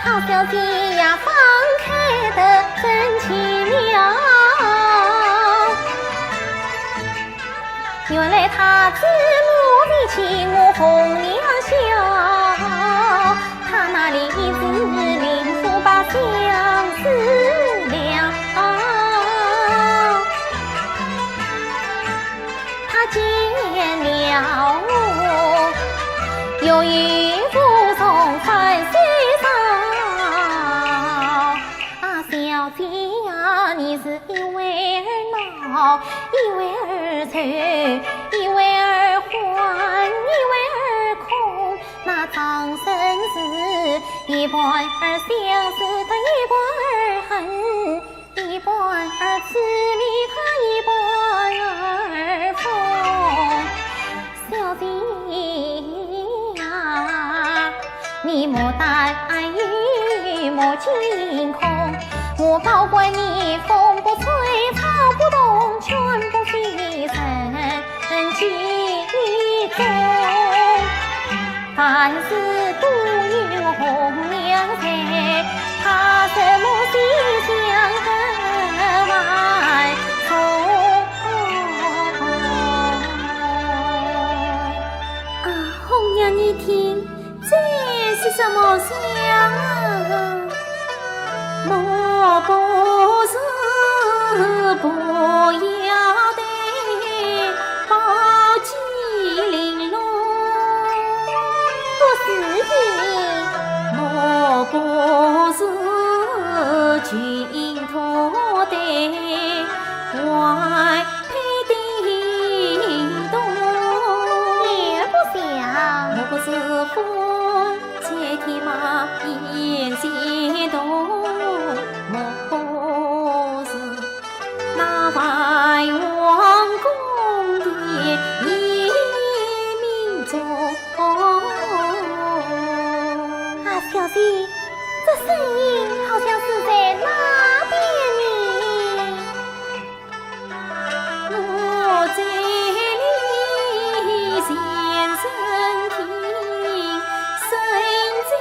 好小姐呀，放开得真奇妙。原来他只目的请我红娘笑，他那里只明说把相思了。他见了我，由于不从反水上，小姐呀，你是一为儿恼，一为儿愁，一为儿欢，一为儿空。那张生死，一半儿相思，他一半儿恨，一半儿痴迷，他一半儿疯。小姐呀，你莫担忧，莫惊恐，我保管你风不吹，草不动，全部飞身其中。凡事都有红娘在，他什么心想得万重。红娘你听，这是什么香？莫不是不要的宝鸡玲珑，不是的，莫不是君托的外配叮咚，也不像，莫不是风接天马眼心动，莫不是那外王宫的夜明钟。小姐，这声音好像是在哪边呢？我这里先生听，身在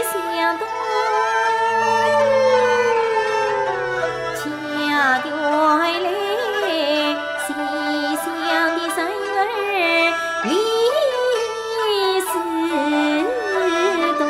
向东，恰调来西厢的神儿李四东。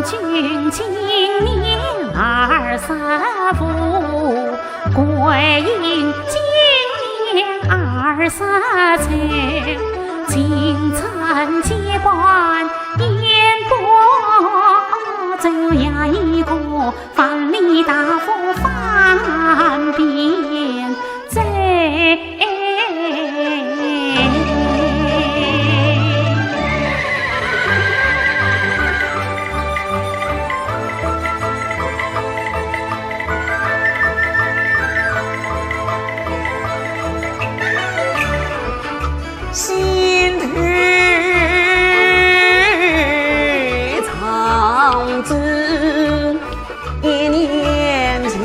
君今年25，桂英今年20岁，京城接班燕国，这样一个范蠡大夫范变贼。心头藏着一念情，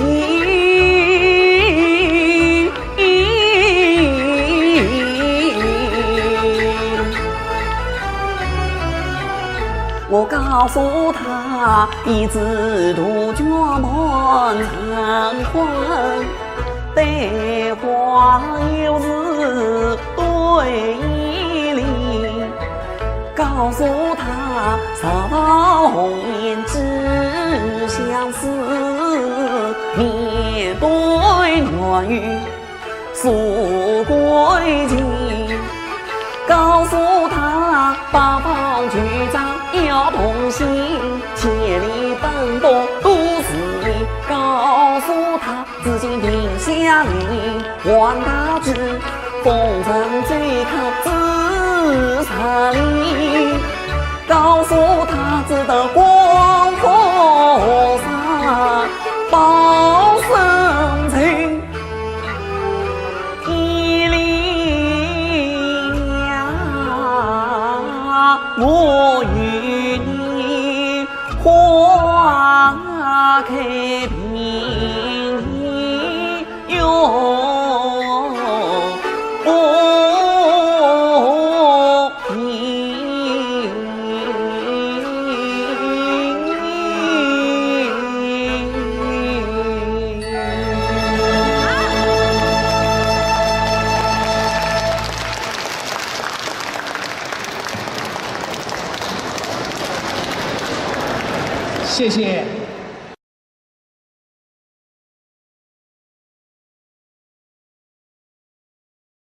我告诉他，一直杜鹃满残魂，对话有时对一理，告诉他扫到红颜只相思，面对暖雨诉归情，告诉他八方局长要同行，千里奔波都是你，告诉他自己定下令还大志，风尘最靠自残力，告诉他值得光佛萨报深情，一零呀，我与你花开平永。谢谢。